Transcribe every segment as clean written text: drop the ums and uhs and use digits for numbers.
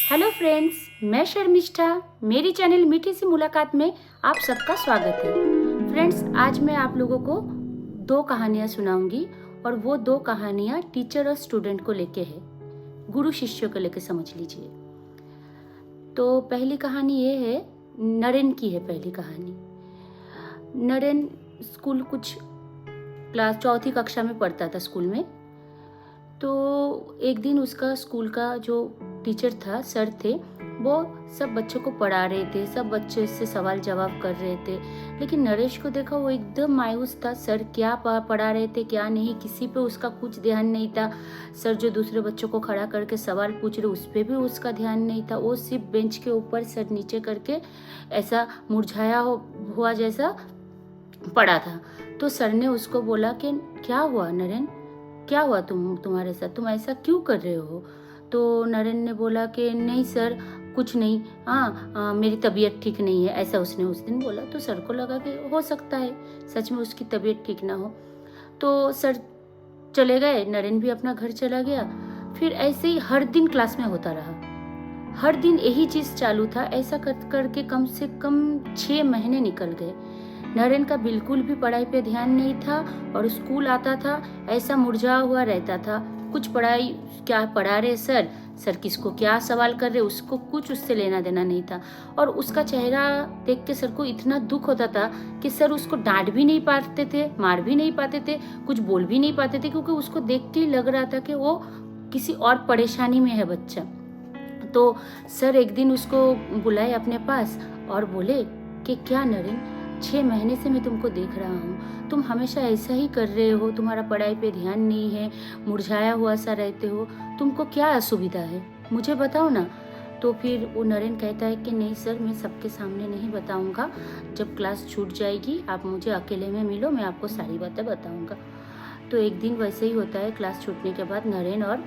Hello friends, मैं शर्मिष्ठा। मेरी channel मीठी सी मुलाकात में आप सबका स्वागत है। फ्रेंड्स, आज मैं आप लोगों को दो कहानियाँ सुनाऊंगी और वो दो कहानियाँ टीचर और स्टूडेंट को लेके है, गुरु शिष्यों को लेके, समझ लीजिए। तो पहली कहानी ये है, नरेन की है। पहली कहानी, नरेन स्कूल कुछ क्लास चौथी कक्षा में पढ़ता था स्कूल में। तो एक दिन उसका स्कूल का जो टीचर था, सर थे, वो सब बच्चों को पढ़ा रहे थे, सब बच्चे से सवाल जवाब कर रहे थे। लेकिन नरेश को देखा, वो एकदम मायूस था। सर क्या पढ़ा रहे थे क्या नहीं, किसी पे उसका कुछ ध्यान नहीं था। सर जो दूसरे बच्चों को खड़ा करके सवाल पूछ रहे, उस पर भी उसका ध्यान नहीं था। वो सिर्फ बेंच के ऊपर सर नीचे करके ऐसा मुरझाया हुआ जैसा पड़ा था। तो सर ने उसको बोला कि क्या हुआ नरेन, क्या हुआ तुम्हारे साथ, तुम ऐसा क्यों कर रहे हो? तो नरेन ने बोला कि नहीं सर, कुछ नहीं, मेरी तबीयत ठीक नहीं है, ऐसा उसने उस दिन बोला। तो सर को लगा कि हो सकता है सच में उसकी तबीयत ठीक ना हो। तो सर चले गए, नरेन भी अपना घर चला गया। फिर ऐसे ही हर दिन क्लास में होता रहा, हर दिन यही चीज़ चालू था। ऐसा करके कम से कम 6 महीने निकल गए। नरेन का बिल्कुल भी पढ़ाई पे ध्यान नहीं था और स्कूल आता था ऐसा मुरझा हुआ रहता था। कुछ पढ़ाई, क्या पढ़ा रहे सर, सर किसको क्या सवाल कर रहे, उसको कुछ उससे लेना देना नहीं था। और उसका चेहरा देख के सर को इतना दुख होता था कि सर उसको डांट भी नहीं पाते थे, मार भी नहीं पाते थे, कुछ बोल भी नहीं पाते थे, क्योंकि उसको देख के लग रहा था कि वो किसी और परेशानी में है बच्चा। तो सर एक दिन उसको बुलाए अपने पास और बोले कि क्या नरेन, 6 महीने से मैं तुमको देख रहा हूँ, तुम हमेशा ऐसा ही कर रहे हो, तुम्हारा पढ़ाई पे ध्यान नहीं है, मुरझाया हुआ सा रहते हो, तुमको क्या असुविधा है, मुझे बताओ ना। तो फिर वो नरेन कहता है कि नहीं सर, मैं सबके सामने नहीं बताऊँगा, जब क्लास छूट जाएगी आप मुझे अकेले में मिलो, मैं आपको सारी बातें बताऊँगा। तो एक दिन वैसे ही होता है, क्लास छूटने के बाद नरेन और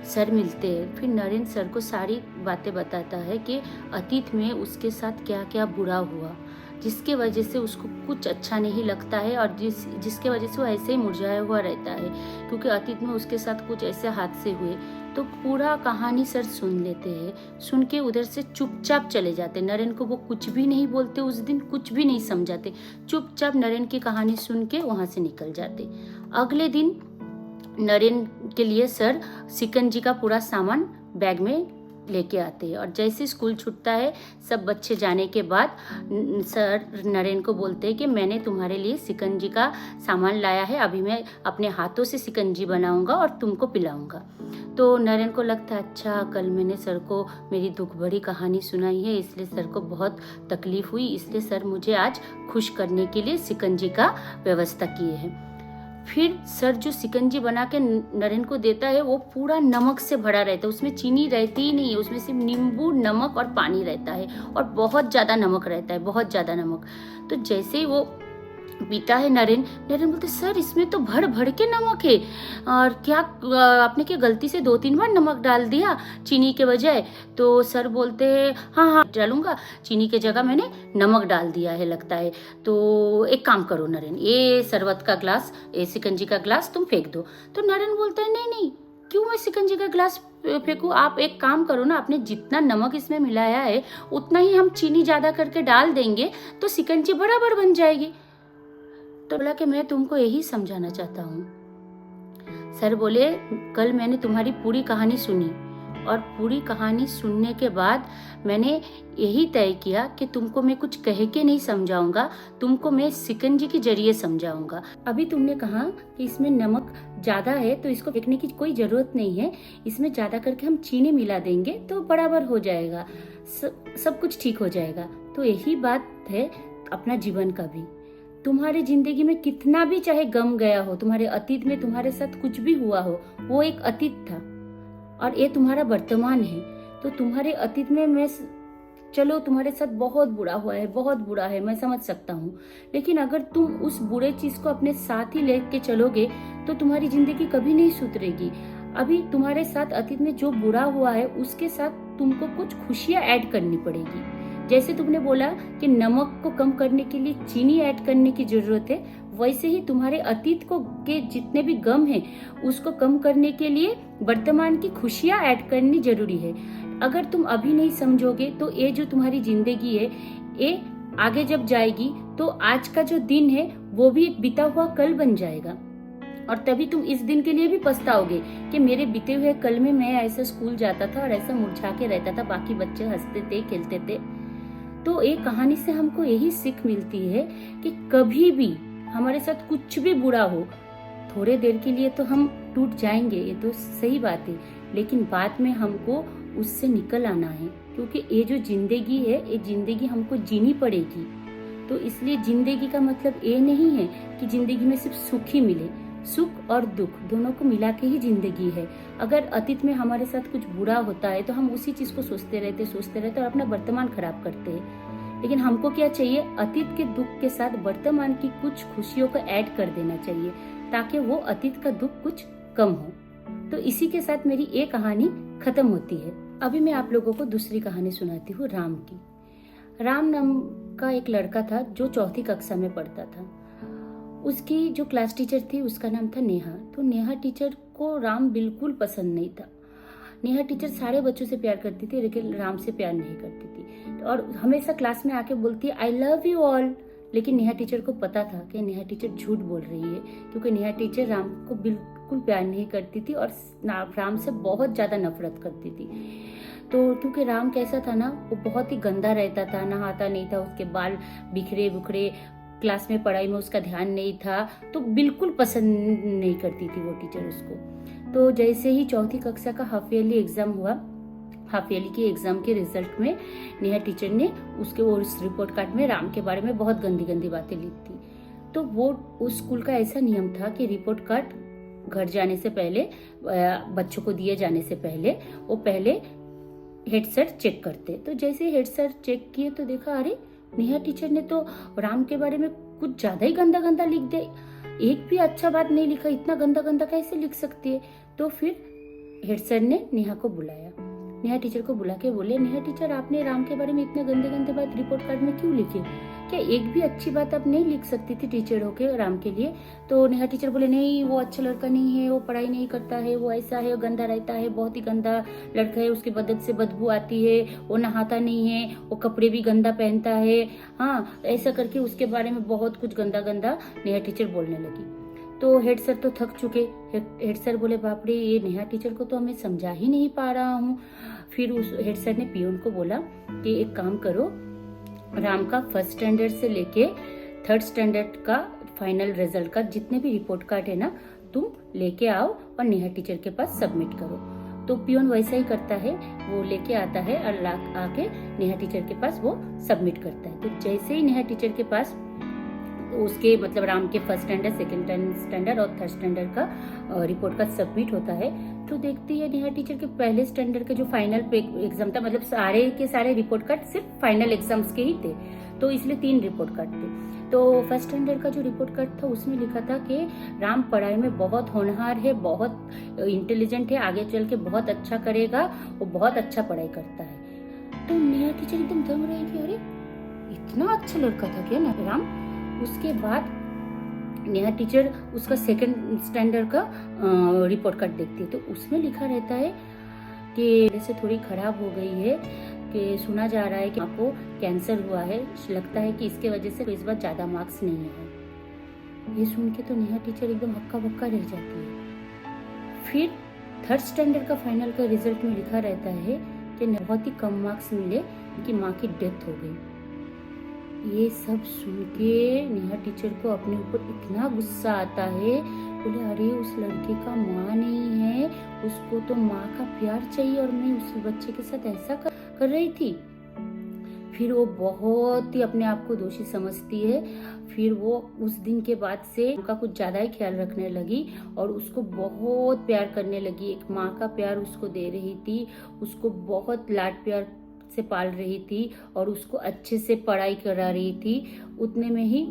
सर मिलते हैं। फिर नरेन सर को सारी बातें बताता है कि अतीत में उसके साथ क्या क्या बुरा हुआ, जिसके वजह से उसको कुछ अच्छा नहीं लगता है और जिसके वजह से वो ऐसे ही मुरझाया हुआ रहता है, क्योंकि अतीत में उसके साथ कुछ ऐसे हादसे हुए। तो पूरा कहानी सर सुन लेते हैं, सुन के उधर से चुपचाप चले जाते। नरेन को वो कुछ भी नहीं बोलते, उस दिन कुछ भी नहीं समझाते, चुपचाप नरेन की कहानी सुन के वहाँ से निकल जाते। अगले दिन नरेन के लिए सर शिकंजी का पूरा सामान बैग में लेके आते हैं। और जैसे स्कूल छूटता है, सब बच्चे जाने के बाद सर नरेन को बोलते हैं कि मैंने तुम्हारे लिए शिकंजी का सामान लाया है, अभी मैं अपने हाथों से शिकंजी बनाऊंगा और तुमको पिलाऊंगा। तो नरेन को लगता है अच्छा, कल मैंने सर को मेरी दुख भरी कहानी सुनाई है, इसलिए सर को बहुत तकलीफ हुई, इसलिए सर मुझे आज खुश करने के लिए शिकंजी का व्यवस्था किए हैं। फिर सर जो शिकंजी बना के नरेन को देता है, वो पूरा नमक से भरा रहता है, उसमें चीनी रहती ही नहीं है, उसमें सिर्फ नींबू, नमक और पानी रहता है, और बहुत ज़्यादा नमक रहता है, बहुत ज़्यादा नमक। तो जैसे ही वो पीता है नरेन बोलते सर इसमें तो भर भर के नमक है, और क्या आपने क्या गलती से 2-3 बार नमक डाल दिया चीनी के बजाय? तो सर बोलते हैं हाँ डालूंगा, चीनी के जगह मैंने नमक डाल दिया है लगता है। तो एक काम करो नरेन, ये शरबत का ग्लास, ये शिकंजी का ग्लास तुम फेंक दो। तो नरेन बोलता है नहीं, क्यों मैं शिकंजी का ग्लास फेंकूं, आप एक काम करो ना, आपने जितना नमक इसमें मिलाया है उतना ही हम चीनी ज्यादा करके डाल देंगे, तो शिकंजी बराबर बन जाएगी। तो बोला कि मैं तुमको यही समझाना चाहता हूँ। सर बोले कल मैंने तुम्हारी पूरी कहानी सुनी, और पूरी कहानी सुनने के बाद मैंने यही तय किया कि तुमको मैं कुछ कह के नहीं समझाऊंगा, तुमको मैं शिकंजी के जरिए समझाऊंगा। अभी तुमने कहा कि इसमें नमक ज़्यादा है तो इसको फेंकने की कोई ज़रूरत नहीं है, इसमें ज़्यादा करके हम चीनी मिला देंगे तो बराबर हो जाएगा, सब कुछ ठीक हो जाएगा। तो यही बात है अपना जीवन का भी। तुम्हारी जिंदगी में कितना भी चाहे गम गया हो, तुम्हारे अतीत में तुम्हारे साथ कुछ भी हुआ हो, वो एक अतीत था और ये तुम्हारा वर्तमान है। तो तुम्हारे अतीत में चलो तुम्हारे साथ बहुत बुरा हुआ है, बहुत बुरा है, मैं समझ सकता हूँ, लेकिन अगर तुम उस बुरे चीज को अपने साथ ही लेके चलोगे तो तुम्हारी जिंदगी कभी नहीं सुधरेगी। अभी तुम्हारे साथ अतीत में जो बुरा हुआ है उसके साथ तुमको कुछ खुशियां ऐड करनी पड़ेगी। जैसे तुमने बोला कि नमक को कम करने के लिए चीनी ऐड करने की जरूरत है, वैसे ही तुम्हारे अतीत को के जितने भी गम हैं उसको कम करने के लिए वर्तमान की खुशियां ऐड करनी जरूरी है। अगर तुम अभी नहीं समझोगे तो ये जो तुम्हारी जिंदगी है ये आगे जब जाएगी तो आज का जो दिन है वो भी एक बीता हुआ कल बन जाएगा, और तभी तुम इस दिन के लिए भी पछताओगे कि मेरे बीते हुए कल में मैं ऐसा स्कूल जाता था और ऐसा मुरझा के रहता था, बाकी बच्चे हंसते थे खेलते थे। तो एक कहानी से हमको यही सीख मिलती है कि कभी भी हमारे साथ कुछ भी बुरा हो, थोड़े देर के लिए तो हम टूट जाएंगे, ये तो सही बात है, लेकिन बाद में हमको उससे निकल आना है, क्योंकि ये जो जिंदगी है ये जिंदगी हमको जीनी पड़ेगी। तो इसलिए जिंदगी का मतलब ये नहीं है कि जिंदगी में सिर्फ सुख ही मिले, सुख और दुख दोनों को मिला के ही जिंदगी है। अगर अतीत में हमारे साथ कुछ बुरा होता है तो हम उसी चीज को सोचते रहते और अपना वर्तमान खराब करते हैं। लेकिन हमको क्या चाहिए, अतीत के दुख के साथ वर्तमान की कुछ खुशियों को ऐड कर देना चाहिए, ताकि वो अतीत का दुख कुछ कम हो। तो इसी के साथ मेरी एक कहानी खत्म होती है। अभी मैं आप लोगों को दूसरी कहानी सुनाती हूँ राम की। राम नाम का एक लड़का था जो 4th कक्षा में पढ़ता था। उसकी जो क्लास टीचर थी उसका नाम था नेहा। तो नेहा टीचर को राम बिल्कुल पसंद नहीं था। नेहा टीचर सारे बच्चों से प्यार करती थी, लेकिन राम से प्यार नहीं करती थी, और हमेशा क्लास में आके बोलती आई लव यू ऑल। लेकिन नेहा टीचर को पता था कि नेहा टीचर झूठ बोल रही है, क्योंकि नेहा टीचर राम को बिल्कुल प्यार नहीं करती थी और राम से बहुत ज्यादा नफरत करती थी। तो क्योंकि राम कैसा था ना, वो बहुत ही गंदा रहता था, नहाता नहीं था, उसके बाल बिखरे बुखरे, क्लास में पढ़ाई में उसका ध्यान नहीं था, तो बिल्कुल पसंद नहीं करती थी वो टीचर उसको। तो जैसे ही 4th कक्षा का हाफ ईयरली एग्जाम हुआ, हाफ ईयरली के एग्जाम के रिजल्ट में नेहा टीचर ने उसके वो उस रिपोर्ट कार्ड में राम के बारे में बहुत गंदी गंदी बातें लिखी थी। तो वो उस स्कूल का ऐसा नियम था कि रिपोर्ट कार्ड घर जाने से पहले, बच्चों को दिए जाने से पहले, वो पहले हेड सर चेक करते। तो जैसे हेड सर चेक किए तो देखा, अरे नेहा टीचर ने तो राम के बारे में कुछ ज्यादा ही गंदा गंदा लिख दिया, एक भी अच्छा बात नहीं लिखा, इतना गंदा गंदा कैसे लिख सकती है। तो फिर हेड सर ने नेहा को बुलाया, नेहा टीचर को बुला के बोले, नेहा टीचर आपने राम के बारे में इतने गंदे गंदे बात रिपोर्ट कार्ड में क्यों लिखी, क्या एक भी अच्छी बात आप नहीं लिख सकती थी टीचर होके राम के लिए। तो नेहा टीचर बोले, नहीं वो अच्छा लड़का नहीं है, वो पढ़ाई नहीं करता है, वो ऐसा है, गंदा रहता है, बहुत ही गंदा लड़का है, उसकी बदन से बदबू आती है, वो नहाता नहीं है, वो कपड़े भी गंदा पहनता है, हाँ ऐसा करके उसके बारे में बहुत कुछ गंदा गंदा नेहा टीचर बोलने लगी। तो हेड सर तो थक चुके। हेड सर बोले, बाप रे, ये नेहा टीचर को तो हमें समझा ही नहीं पा रहा हूँ। फिर उस हेड सर ने पियोन को बोला कि एक काम करो, राम का 1st स्टैंडर्ड से लेके 3rd स्टैंडर्ड का फाइनल रिजल्ट का जितने भी रिपोर्ट कार्ड है ना, तुम लेके आओ और नेहा टीचर के पास सबमिट करो। तो पियोन वैसा ही करता है, वो लेके आता है और आके नेहा टीचर के पास वो सबमिट करता है। तो जैसे ही नेहा टीचर के पास उसके मतलब राम के 1st स्टैंडर्ड, 2nd स्टैंडर्ड और 3rd स्टैंडर्ड का रिपोर्ट कार्ड सबमिट होता है, तो देखती है नेहा टीचर के पहले स्टैंडर्ड का जो फाइनल एग्जाम था, मतलब सारे के सारे रिपोर्ट कार्ड सिर्फ फाइनल एग्जाम्स के ही थे, तो इसलिए 3 रिपोर्ट कार्ड थे। तो 1st स्टैंडर्ड का जो रिपोर्ट कार्ड था उसमें लिखा था कि राम पढ़ाई में बहुत होनहार है, बहुत इंटेलिजेंट है, आगे चल के बहुत अच्छा करेगा, वो बहुत अच्छा पढ़ाई करता है। तो नेहा टीचर एकदम दम रही कि अरे इतना अच्छा लड़का था क्या ना राम। उसके बाद नेहा टीचर उसका 2nd स्टैंडर्ड का रिपोर्ट कार्ड देखती है, तो उसमें लिखा रहता है कि जैसे थोड़ी खराब हो गई है, कि सुना जा रहा है कि आपको कैंसर हुआ है, लगता है कि इसके वजह से इस बार ज्यादा मार्क्स नहीं आए। ये सुन के तो नेहा टीचर एकदम हक्का बक्का रह जाती है। फिर 3rd स्टैंडर्ड का फाइनल का रिजल्ट में लिखा रहता है कि बहुत ही कम मार्क्स मिले, कि माँ की डेथ हो गई। ये सब सुन के नेहा टीचर को अपने ऊपर इतना गुस्सा आता है, बोले अरे उस लड़के का माँ नहीं है, उसको तो माँ का प्यार चाहिए और मैं उस बच्चे के साथ ऐसा कर रही थी। फिर वो बहुत ही अपने आप को दोषी समझती है। फिर वो उस दिन के बाद से उनका कुछ ज्यादा ही ख्याल रखने लगी और उसको बहुत प्यार करने लगी। एक माँ का प्यार उसको दे रही थी, उसको बहुत लाड प्यार से पाल रही थी और उसको अच्छे से पढ़ाई करा रही थी। उतने में ही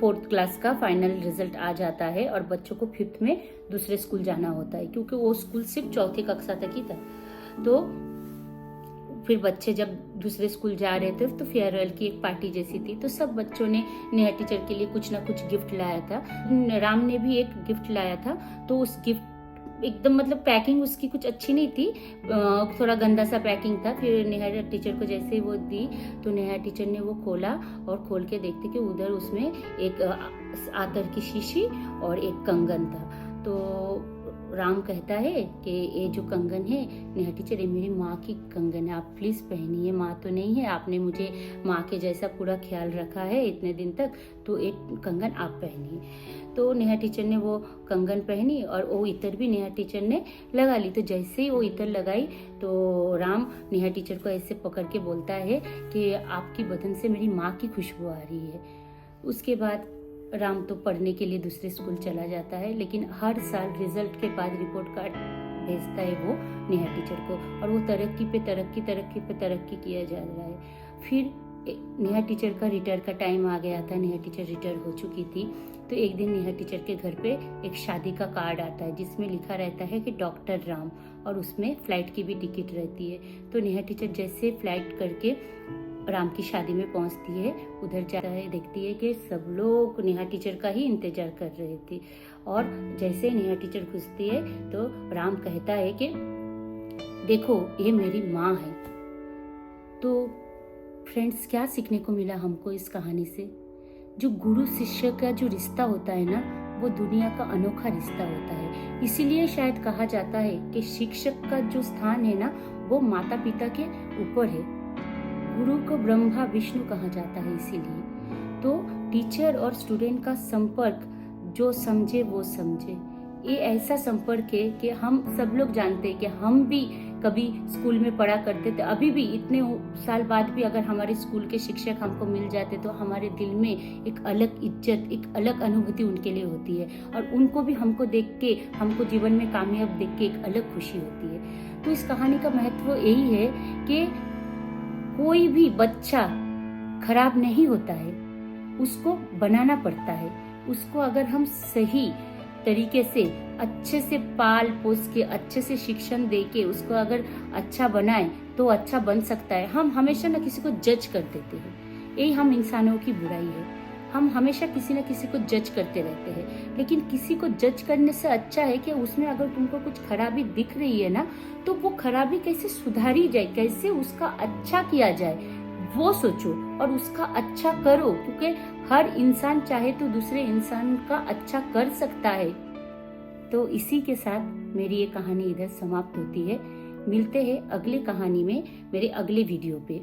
4th क्लास का फाइनल रिजल्ट आ जाता है और बच्चों को 5th में दूसरे स्कूल जाना होता है, क्योंकि वो स्कूल सिर्फ 4th कक्षा तक ही था। तो फिर बच्चे जब दूसरे स्कूल जा रहे थे तो फेयरवेल की एक पार्टी जैसी थी, तो सब बच्चों ने नेहा टीचर के लिए कुछ ना कुछ गिफ्ट लाया था। राम ने भी एक गिफ्ट लाया था, तो उस गिफ्ट एकदम मतलब पैकिंग उसकी कुछ अच्छी नहीं थी, थोड़ा गंदा सा पैकिंग था। फिर नेहा टीचर को जैसे वो दी तो नेहा टीचर ने वो खोला और खोल के देखते कि उधर उसमें एक आतर की शीशी और एक कंगन था। तो राम कहता है कि ये जो कंगन है नेहा टीचर, ये मेरी माँ की कंगन है, आप प्लीज़ पहनिए, माँ तो नहीं है, आपने मुझे माँ के जैसा पूरा ख्याल रखा है इतने दिन तक, तो एक कंगन आप पहनिए। तो नेहा टीचर ने वो कंगन पहनी और वो इतर भी नेहा टीचर ने लगा ली। तो जैसे ही वो इतर लगाई तो राम नेहा टीचर को ऐसे पकड़ के बोलता है कि आपकी बदन से मेरी माँ की खुशबू आ रही है। उसके बाद राम तो पढ़ने के लिए दूसरे स्कूल चला जाता है, लेकिन हर साल रिजल्ट के बाद रिपोर्ट कार्ड भेजता है वो नेहा टीचर को, और वो तरक्की पे तरक्की किया जा रहा है। फिर नेहा टीचर का रिटायर का टाइम आ गया था, नेहा टीचर रिटायर हो चुकी थी। तो एक दिन नेहा टीचर के घर पे एक शादी का कार्ड आता है जिसमें लिखा रहता है कि डॉक्टर राम, और उसमें फ्लाइट की भी टिकट रहती है। तो नेहा टीचर जैसे फ्लाइट करके राम की शादी में पहुंचती है, उधर जाता है, देखती है कि सब लोग नेहा टीचर का ही इंतजार कर रहे थे। और जैसे नेहा टीचर घुसती है तो राम कहता है कि देखो ये मेरी माँ है। तो फ्रेंड्स, क्या सीखने को मिला हमको इस कहानी से? जो गुरु शिष्य का जो रिश्ता होता है ना, वो दुनिया का अनोखा रिश्ता होता है। इसीलिए शायद कहा जाता है कि शिक्षक का जो स्थान है ना, वो माता पिता के ऊपर है। गुरु को ब्रह्मा विष्णु कहा जाता है। इसीलिए तो टीचर और स्टूडेंट का संपर्क, जो समझे वो समझे, ये ऐसा संपर्क है कि हम सब लोग जानते हैं कि हम भी कभी स्कूल में पढ़ा करते थे। अभी भी इतने साल बाद भी अगर हमारे स्कूल के शिक्षक हमको मिल जाते तो हमारे दिल में एक अलग इज्जत, एक अलग अनुभूति उनके लिए होती है, और उनको भी हमको देख के, हमको जीवन में कामयाब देख के एक अलग खुशी होती है। तो इस कहानी का महत्व यही है कि कोई भी बच्चा खराब नहीं होता है, उसको बनाना पड़ता है। उसको अगर हम सही तरीके से अच्छे से पाल पोस के, अच्छे से शिक्षण दे के उसको अगर अच्छा बनाए तो अच्छा बन सकता है। हम हमेशा ना किसी को जज कर देते हैं, यही हम इंसानों की बुराई है। हम हमेशा किसी न किसी को जज करते रहते हैं, लेकिन किसी को जज करने से अच्छा है कि उसमें अगर तुमको कुछ खराबी दिख रही है ना, तो वो खराबी कैसे सुधारी जाए, कैसे उसका अच्छा किया जाए, वो सोचो और उसका अच्छा करो। क्योंकि हर इंसान चाहे तो दूसरे इंसान का अच्छा कर सकता है। तो इसी के साथ मेरी ये कहानी इधर समाप्त होती है। मिलते हैं अगली कहानी में, मेरे अगले वीडियो पे।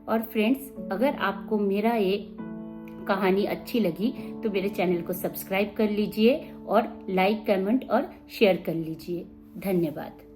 और फ्रेंड्स, अगर आपको मेरा ये कहानी अच्छी लगी तो मेरे चैनल को सब्सक्राइब कर लीजिए और लाइक, कमेंट और शेयर कर लीजिए। धन्यवाद।